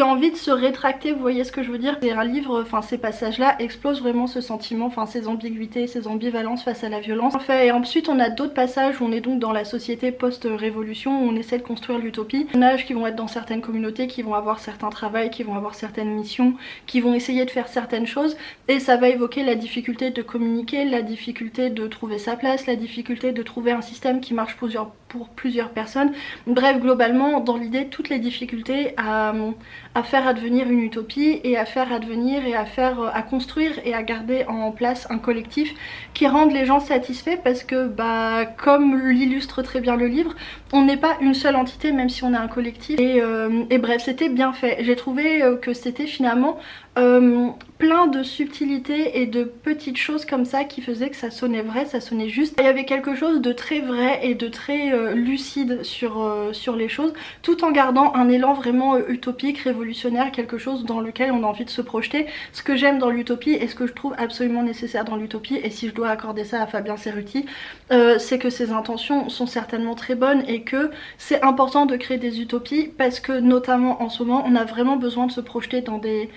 a envie de se rétracter, vous voyez ce que je veux dire. C'est un livre, enfin ces passages là explosent vraiment ce sentiment, enfin ces ambiguïtés, ces ambivalences face à la violence. Et ensuite on a d'autres passages où on est donc dans la société post-révolution, où on essaie de construire l'utopie. Les personnages qui vont être dans certaines communautés, qui vont avoir certains travails, qui vont avoir certaines missions, qui vont essayer de faire certaines choses, et ça va évoquer la difficulté de communiquer, la difficulté de trouver sa place, la difficulté de trouver un système qui marche pour plusieurs personnes. Bref, globalement dans l'idée, toutes les difficultés à faire advenir une utopie, et à faire advenir et à construire et à garder en place un collectif qui rende les gens satisfaits, parce que comme l'illustre très bien le livre, on n'est pas une seule entité même si on est un collectif, et bref, c'était bien fait. J'ai trouvé que c'était finalement plein de subtilités et de petites choses comme ça qui faisaient que ça sonnait vrai, ça sonnait juste. Il y avait quelque chose de très vrai et de très lucide sur les choses, tout en gardant un élan vraiment utopique, révolutionnaire, quelque chose dans lequel on a envie de se projeter. Ce que j'aime dans l'utopie et ce que je trouve absolument nécessaire dans l'utopie, et si je dois accorder ça à Fabien Cerutti, c'est que ses intentions sont certainement très bonnes et que c'est important de créer des utopies, parce que notamment en ce moment on a vraiment besoin de se projeter dans des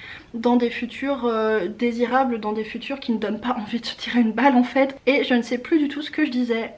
futurs désirables, dans des futurs qui ne donnent pas envie de se tirer une balle en fait. Et je ne sais plus du tout ce que je disais.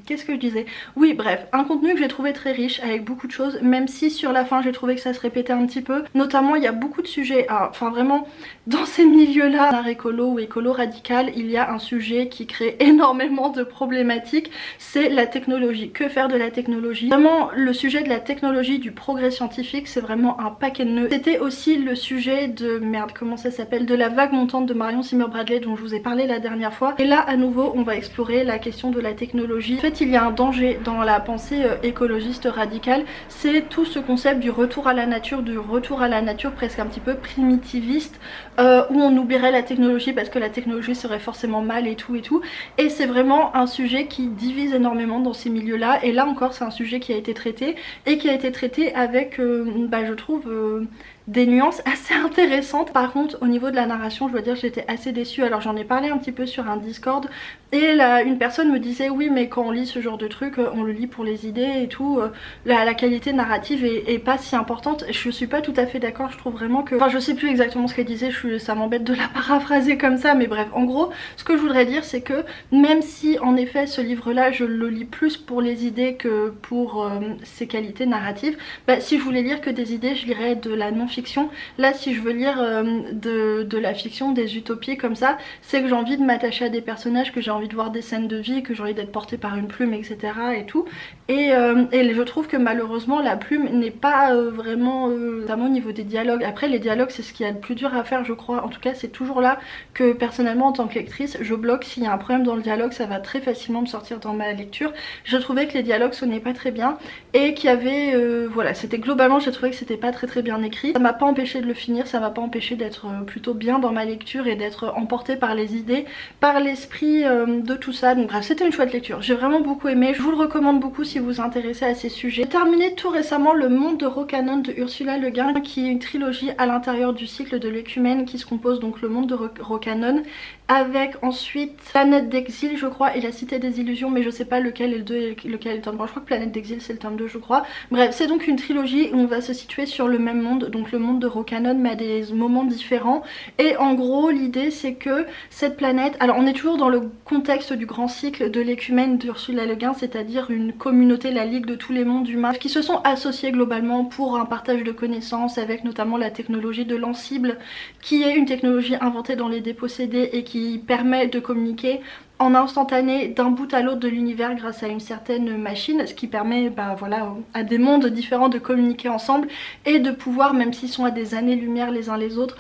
Qu'est-ce que je disais? Oui bref, un contenu que j'ai trouvé très riche avec beaucoup de choses, même si sur la fin j'ai trouvé que ça se répétait un petit peu. Notamment il y a beaucoup de sujets, enfin vraiment dans ces milieux là, art écolo ou écolo radical, il y a un sujet qui crée énormément de problématiques, c'est la technologie. Que faire de la technologie? Vraiment le sujet de la technologie, du progrès scientifique, c'est vraiment un paquet de nœuds. C'était aussi le sujet de merde, comment ça s'appelle, de la vague montante de Marion Zimmer Bradley dont je vous ai parlé la dernière fois. Et là à nouveau on va explorer la question de la technologie. En fait il y a un danger dans la pensée écologiste radicale, c'est tout ce concept du retour à la nature, presque un petit peu primitiviste, où on oublierait la technologie parce que la technologie serait forcément mal et tout, et c'est vraiment un sujet qui divise énormément dans ces milieux là, et là encore c'est un sujet qui a été traité, et qui a été traité avec je trouve des nuances assez intéressantes. Par contre au niveau de la narration je dois dire que j'étais assez déçue. Alors j'en ai parlé un petit peu sur un Discord, et là une personne me disait oui mais quand on lit ce genre de truc on le lit pour les idées et tout, la qualité narrative est pas si importante. Je suis pas tout à fait d'accord, je trouve vraiment que, enfin je sais plus exactement ce qu'elle disait, ça m'embête de la paraphraser comme ça, mais bref, en gros ce que je voudrais dire c'est que même si en effet ce livre là je le lis plus pour les idées que pour ses qualités narratives, si je voulais lire que des idées je lirais de la non-fiction science-fiction. Là si je veux lire de la fiction, des utopies comme ça, c'est que j'ai envie de m'attacher à des personnages, que j'ai envie de voir des scènes de vie, que j'ai envie d'être portée par une plume, etc. et tout. Et je trouve que malheureusement la plume n'est pas vraiment, notamment au niveau des dialogues. Après les dialogues c'est ce qui est le plus dur à faire je crois, en tout cas c'est toujours là que personnellement en tant que lectrice je bloque. S'il y a un problème dans le dialogue ça va très facilement me sortir dans ma lecture. Je trouvais que les dialogues sonnaient pas très bien et qu'il y avait, voilà, c'était globalement j'ai trouvé que c'était pas très bien écrit. Ça m'a pas empêché de le finir, ça m'a pas empêché d'être plutôt bien dans ma lecture et d'être emportée par les idées, par l'esprit de tout ça. Donc bref, c'était une chouette lecture, j'ai vraiment beaucoup aimé, je vous le recommande beaucoup si vous vous intéressez à ces sujets. J'ai terminé tout récemment Le Monde de Rocanon de Ursula Le Guin, qui est une trilogie à l'intérieur du cycle de l'Écumène qui se compose donc Le Monde de Rocanon avec ensuite Planète d'Exil je crois et La Cité des Illusions, mais je sais pas lequel est le 2 et lequel est le tome 1, je crois que Planète d'Exil c'est le tome 2 je crois. Bref, c'est donc une trilogie où on va se situer sur le même monde, donc le monde de Rocanon mais à des moments différents. Et en gros l'idée c'est que cette planète, alors on est toujours dans le contexte du grand cycle de l'Écumène d'Ursula Le Guin, c'est-à-dire une communauté, la Ligue de tous les mondes humains, qui se sont associés globalement pour un partage de connaissances avec notamment la technologie de l'Ancible, qui est une technologie inventée dans les Dépossédés et qui permet de communiquer en instantané d'un bout à l'autre de l'univers grâce à une certaine machine, ce qui permet voilà, à des mondes différents de communiquer ensemble et de pouvoir, même s'ils sont à des années-lumière les uns les autres,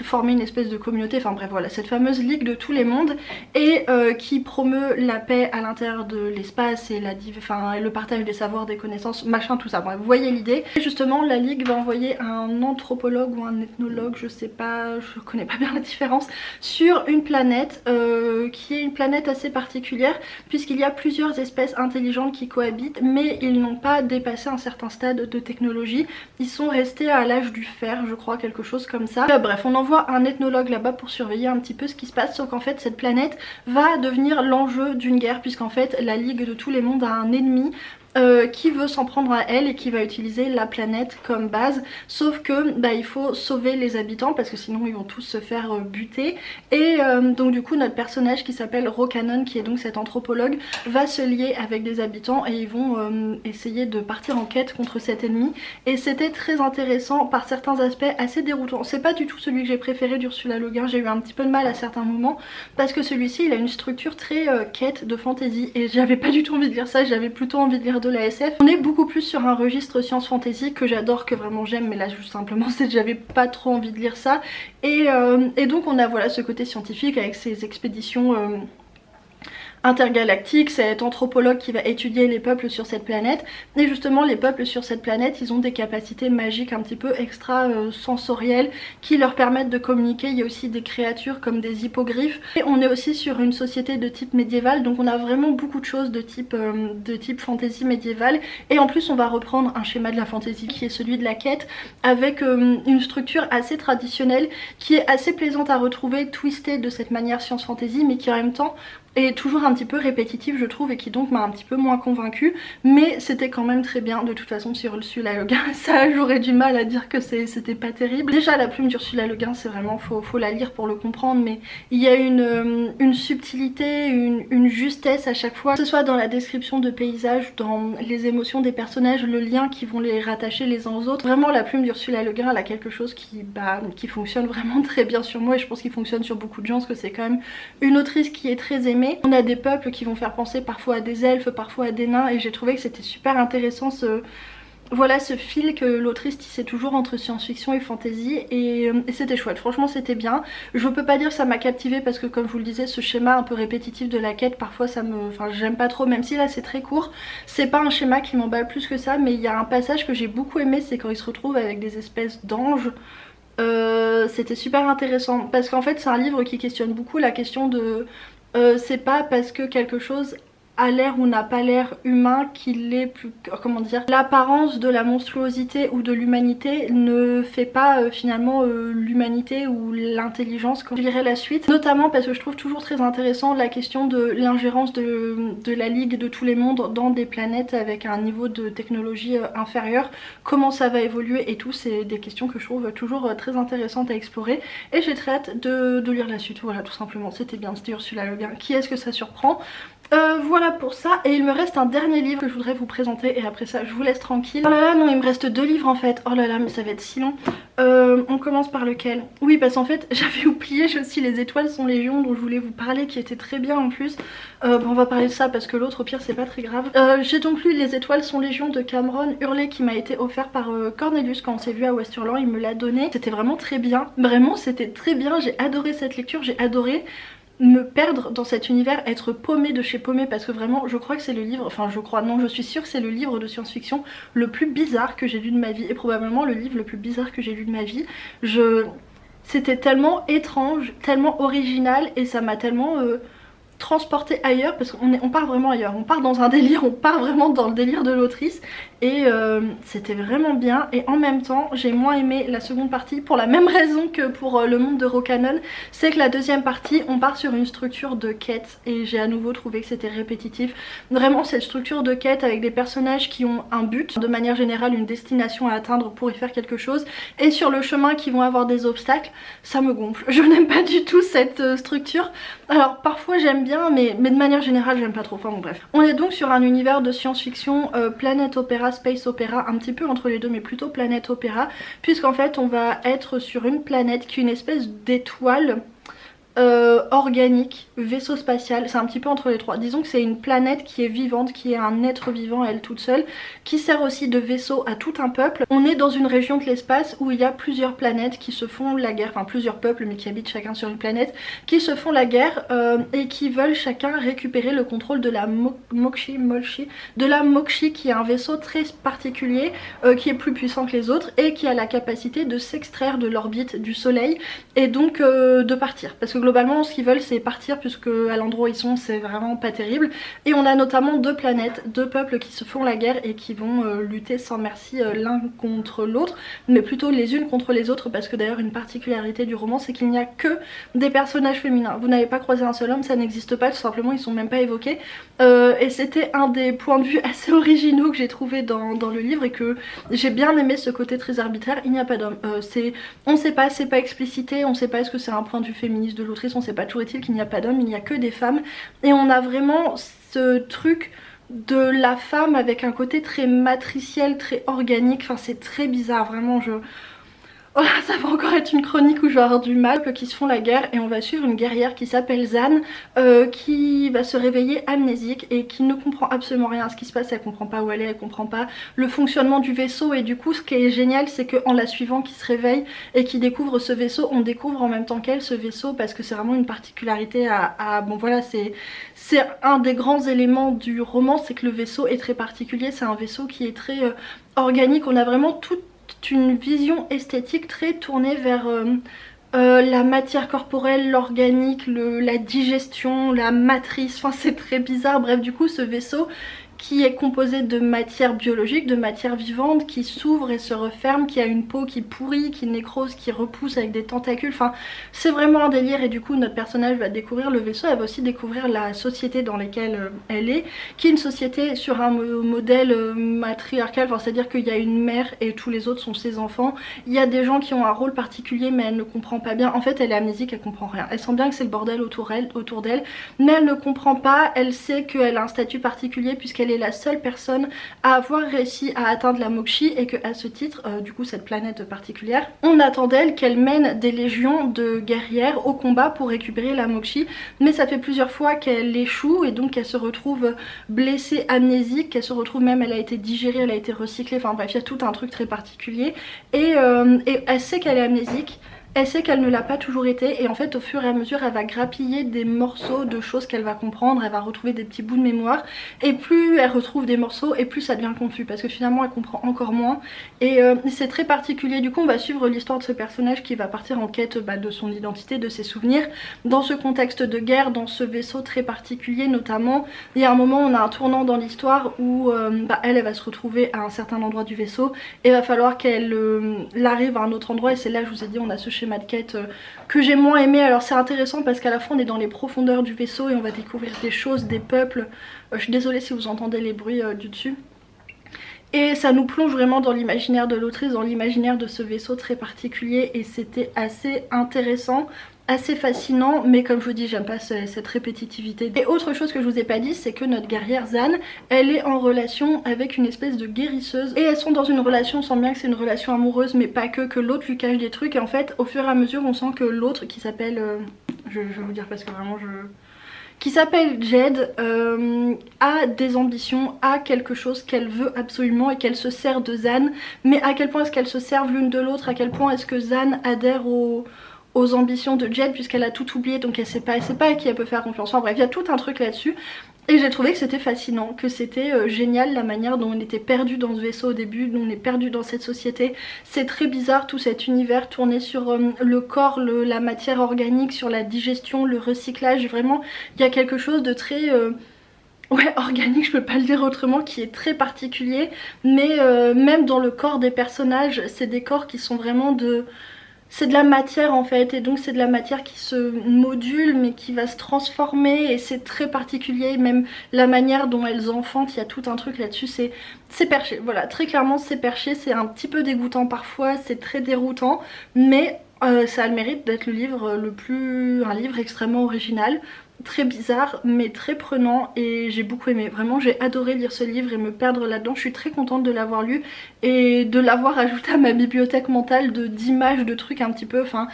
former une espèce de communauté. Enfin bref voilà, cette fameuse ligue de tous les mondes et qui promeut la paix à l'intérieur de l'espace et le partage des savoirs, des connaissances, machin tout ça. Bref, vous voyez l'idée. Et justement la ligue va envoyer un anthropologue ou un ethnologue, je sais pas, je connais pas bien la différence, sur une planète qui est une planète assez particulière puisqu'il y a plusieurs espèces intelligentes qui cohabitent mais ils n'ont pas dépassé un certain stade de technologie, ils sont restés à l'âge du fer je crois, quelque chose comme ça. Bref, on envoie un ethnologue là-bas pour surveiller un petit peu ce qui se passe, sauf qu'en fait cette planète va devenir l'enjeu d'une guerre puisqu'en fait la Ligue de tous les mondes a un ennemi qui veut s'en prendre à elle et qui va utiliser la planète comme base, sauf que il faut sauver les habitants parce que sinon ils vont tous se faire buter. Et donc du coup notre personnage qui s'appelle Rocanon, qui est donc cet anthropologue, va se lier avec des habitants et ils vont essayer de partir en quête contre cet ennemi. Et c'était très intéressant, par certains aspects assez déroutant. C'est pas du tout celui que j'ai préféré d'Ursula Le Guin, j'ai eu un petit peu de mal à certains moments parce que celui-ci il a une structure très quête de fantasy et j'avais pas du tout envie de lire ça, j'avais plutôt envie de lire de la SF. On est beaucoup plus sur un registre science fantasy que j'adore, que vraiment j'aime, mais là juste simplement c'est que j'avais pas trop envie de lire ça. Et donc on a voilà ce côté scientifique avec ces expéditions intergalactique, cet anthropologue qui va étudier les peuples sur cette planète. Et justement les peuples sur cette planète ils ont des capacités magiques un petit peu extra sensorielles qui leur permettent de communiquer. Il y a aussi des créatures comme des hippogriffes et on est aussi sur une société de type médiéval, donc on a vraiment beaucoup de choses de type fantasy médiéval. Et en plus on va reprendre un schéma de la fantasy qui est celui de la quête avec une structure assez traditionnelle qui est assez plaisante à retrouver, twistée de cette manière science fantasy mais qui en même temps est toujours un petit peu répétitif je trouve et qui donc m'a un petit peu moins convaincue, mais c'était quand même très bien. De toute façon sur Ursula Le Guin ça j'aurais du mal à dire que c'était pas terrible. Déjà la plume d'Ursula Le Guin c'est vraiment, faut la lire pour le comprendre, mais il y a une subtilité, une justesse à chaque fois, que ce soit dans la description de paysages, dans les émotions des personnages, le lien qui vont les rattacher les uns aux autres. Vraiment la plume d'Ursula Le Guin elle a quelque chose qui fonctionne vraiment très bien sur moi et je pense qu'il fonctionne sur beaucoup de gens parce que c'est quand même une autrice qui est très aimée. On a des peuples qui vont faire penser parfois à des elfes, parfois à des nains et j'ai trouvé que c'était super intéressant voilà ce fil que l'autrice tissait toujours entre science-fiction et fantasy et c'était chouette, franchement c'était bien. Je peux pas dire que ça m'a captivée parce que comme je vous le disais ce schéma un peu répétitif de la quête parfois j'aime pas trop, même si là c'est très court, c'est pas un schéma qui m'emballe plus que ça, mais il y a un passage que j'ai beaucoup aimé, c'est quand ils se retrouvent avec des espèces d'anges. C'était super intéressant parce qu'en fait c'est un livre qui questionne beaucoup la question de c'est pas parce que quelque chose a l'air ou n'a pas l'air humain qu'il est plus... comment dire, l'apparence de la monstruosité ou de l'humanité ne fait pas finalement l'humanité ou l'intelligence quand je lirai la suite. Notamment parce que je trouve toujours très intéressant la question de l'ingérence de la Ligue de tous les mondes dans des planètes avec un niveau de technologie inférieur, comment ça va évoluer et tout, c'est des questions que je trouve toujours très intéressantes à explorer et j'ai très hâte de lire la suite. Voilà, tout simplement, c'était bien, c'était Ursula Le Guin. Qui est-ce que ça surprend? Voilà pour ça, et il me reste un dernier livre que je voudrais vous présenter et après ça je vous laisse tranquille. Oh là là non, il me reste 2 livres en fait, oh là là mais ça va être si long. On commence par lequel? Oui parce qu'en fait j'avais oublié, j'ai aussi Les Étoiles sont légion dont je voulais vous parler, qui était très bien en plus. Bon, on va parler de ça parce que l'autre au pire c'est pas très grave. J'ai donc lu Les Étoiles sont légion de Cameron Hurley, qui m'a été offert par Cornelius quand on s'est vu à Westerland, il me l'a donné. C'était vraiment très bien, vraiment c'était très bien, j'ai adoré cette lecture, j'ai adoré me perdre dans cet univers, être paumée de chez paumée, parce que vraiment je crois que c'est le livre, enfin je crois, non je suis sûre que c'est le livre de science-fiction le plus bizarre que j'ai lu de ma vie, et probablement le livre le plus bizarre que j'ai lu de ma vie. C'était tellement étrange, tellement original, et ça m'a tellement transporté ailleurs, parce qu'on part vraiment ailleurs, on part dans un délire, on part vraiment dans le délire de l'autrice, et c'était vraiment bien. Et en même temps j'ai moins aimé la seconde partie pour la même raison que pour Le Monde de Rocanon, c'est que la deuxième partie on part sur une structure de quête et j'ai à nouveau trouvé que c'était répétitif. Vraiment cette structure de quête avec des personnages qui ont un but, de manière générale une destination à atteindre pour y faire quelque chose, et sur le chemin qui vont avoir des obstacles, ça me gonfle. Je n'aime pas du tout cette structure. Alors parfois j'aime bien mais de manière générale j'aime pas trop, enfin bon bref. On est donc sur un univers de science-fiction, planète opéra, space opéra, un petit peu entre les deux mais plutôt planète opéra, puisqu'en fait on va être sur une planète qui est une espèce d'étoile organique, vaisseau spatial, c'est un petit peu entre les trois. Disons que c'est une planète qui est vivante, qui est un être vivant elle toute seule, qui sert aussi de vaisseau à tout un peuple. On est dans une région de l'espace où il y a plusieurs planètes qui se font la guerre, enfin plusieurs peuples mais qui habitent chacun sur une planète, qui se font la guerre et qui veulent chacun récupérer le contrôle de la Mokshi, qui est un vaisseau très particulier, qui est plus puissant que les autres et qui a la capacité de s'extraire de l'orbite du soleil et donc de partir, parce que globalement ce qu'ils veulent c'est partir, puisque à l'endroit où ils sont c'est vraiment pas terrible. Et on a notamment 2 planètes, 2 peuples qui se font la guerre et qui vont lutter sans merci l'un contre l'autre, mais plutôt les unes contre les autres, parce que d'ailleurs une particularité du roman c'est qu'il n'y a que des personnages féminins. Vous n'avez pas croisé un seul homme, ça n'existe pas, tout simplement ils sont même pas évoqués. Et c'était un des points de vue assez originaux que j'ai trouvé dans le livre et que j'ai bien aimé, ce côté très arbitraire. Il n'y a pas d'homme, on sait pas, c'est pas explicité, on sait pas est-ce que c'est un point de vue féministe de l'autrice, on sait pas, toujours est-il qu'il n'y a pas d'homme, il n'y a que des femmes, et on a vraiment ce truc de la femme avec un côté très matriciel, très organique, enfin c'est très bizarre, vraiment Oh, ça va encore être une chronique où je vais avoir du mal, qui se font la guerre, et on va suivre une guerrière qui s'appelle Zan, qui va se réveiller amnésique et qui ne comprend absolument rien à ce qui se passe. Elle comprend pas où elle est, elle comprend pas le fonctionnement du vaisseau, et du coup ce qui est génial c'est qu'en la suivant, qui se réveille et qui découvre ce vaisseau, on découvre en même temps qu'elle ce vaisseau, parce que c'est vraiment une particularité bon voilà, c'est un des grands éléments du roman, c'est que le vaisseau est très particulier, c'est un vaisseau qui est très organique. On a vraiment une vision esthétique très tournée vers la matière corporelle, l'organique, la digestion, la matrice, enfin c'est très bizarre. Bref, du coup ce vaisseau qui est composé de matière biologique, de matière vivante, qui s'ouvre et se referme, qui a une peau qui pourrit, qui nécrose, qui repousse avec des tentacules, enfin c'est vraiment un délire. Et du coup notre personnage va découvrir le vaisseau, elle va aussi découvrir la société dans laquelle elle est, qui est une société sur un modèle matriarcal, enfin, c'est à dire qu'il y a une mère et tous les autres sont ses enfants. Il y a des gens qui ont un rôle particulier mais elle ne comprend pas bien, en fait elle est amnésique, elle comprend rien, elle sent bien que c'est le bordel autour d'elle, mais elle ne comprend pas. Elle sait qu'elle a un statut particulier puisqu'elle est la seule personne à avoir réussi à atteindre la Mokshi, et que à ce titre, du coup cette planète particulière, on attend d'elle qu'elle mène des légions de guerrières au combat pour récupérer la Mokshi, mais ça fait plusieurs fois qu'elle échoue et donc qu'elle se retrouve blessée, amnésique, qu'elle se retrouve même, elle a été digérée, elle a été recyclée, enfin bref il y a tout un truc très particulier, et elle sait qu'elle est amnésique. Elle sait qu'elle ne l'a pas toujours été, et en fait au fur et à mesure elle va grappiller des morceaux de choses qu'elle va comprendre, elle va retrouver des petits bouts de mémoire, et plus elle retrouve des morceaux et plus ça devient confus, parce que finalement elle comprend encore moins, et c'est très particulier. Du coup on va suivre l'histoire de ce personnage qui va partir en quête de son identité, de ses souvenirs, dans ce contexte de guerre, dans ce vaisseau très particulier notamment. Il y a un moment on a un tournant dans l'histoire où elle va se retrouver à un certain endroit du vaisseau, et il va falloir qu'elle arrive à un autre endroit, et c'est là je vous ai dit on a ce schéma de quête que j'ai moins aimé. Alors c'est intéressant parce qu'à la fois on est dans les profondeurs du vaisseau et on va découvrir des choses, des peuples. Je suis désolée si vous entendez les bruits du dessus. Et ça nous plonge vraiment dans l'imaginaire de l'autrice, dans l'imaginaire de ce vaisseau très particulier, et c'était assez intéressant, assez fascinant, mais comme je vous dis, j'aime pas cette répétitivité. Et autre chose que je vous ai pas dit, c'est que notre guerrière Zan, elle est en relation avec une espèce de guérisseuse, et elles sont dans une relation, on sent bien que c'est une relation amoureuse, mais pas que l'autre lui cache des trucs, et en fait au fur et à mesure on sent que l'autre, qui s'appelle je vais vous dire parce que vraiment qui s'appelle Jed, a des ambitions, a quelque chose qu'elle veut absolument et qu'elle se sert de Zan, mais à quel point est-ce qu'elles se servent l'une de l'autre, à quel point est-ce que Zan adhère aux ambitions de Jed, puisqu'elle a tout oublié, donc elle sait pas à qui elle peut faire confiance. Enfin bref, il y a tout un truc là-dessus. Et j'ai trouvé que c'était fascinant, que c'était génial la manière dont on était perdu dans ce vaisseau au début, dont on est perdu dans cette société. C'est très bizarre tout cet univers tourné sur le corps, la matière organique, sur la digestion, le recyclage. Vraiment, il y a quelque chose de très... ouais, organique, je peux pas le dire autrement, qui est très particulier. Mais même dans le corps des personnages, c'est des corps qui sont vraiment de... C'est de la matière en fait, et donc c'est de la matière qui se module mais qui va se transformer, et c'est très particulier. Même la manière dont elles enfantent, il y a tout un truc là-dessus, c'est perché. Voilà, très clairement c'est perché, c'est un petit peu dégoûtant parfois, c'est très déroutant, mais ça a le mérite d'être le livre un livre extrêmement original. Très bizarre mais très prenant, et j'ai beaucoup aimé. Vraiment j'ai adoré lire ce livre et me perdre là-dedans. Je suis très contente de l'avoir lu et de l'avoir ajouté à ma bibliothèque mentale d'images, de trucs un petit peu, enfin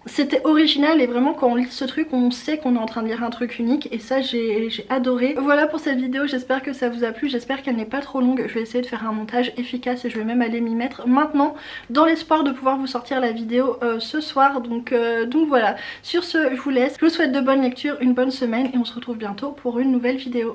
c'était original, et vraiment quand on lit ce truc on sait qu'on est en train de lire un truc unique, et ça j'ai adoré. Voilà pour cette vidéo, j'espère que ça vous a plu, j'espère qu'elle n'est pas trop longue. Je vais essayer de faire un montage efficace et je vais même aller m'y mettre maintenant, dans l'espoir de pouvoir vous sortir la vidéo ce soir. Donc voilà, sur ce je vous laisse, je vous souhaite de bonnes lectures, une bonne semaine, et on se retrouve bientôt pour une nouvelle vidéo.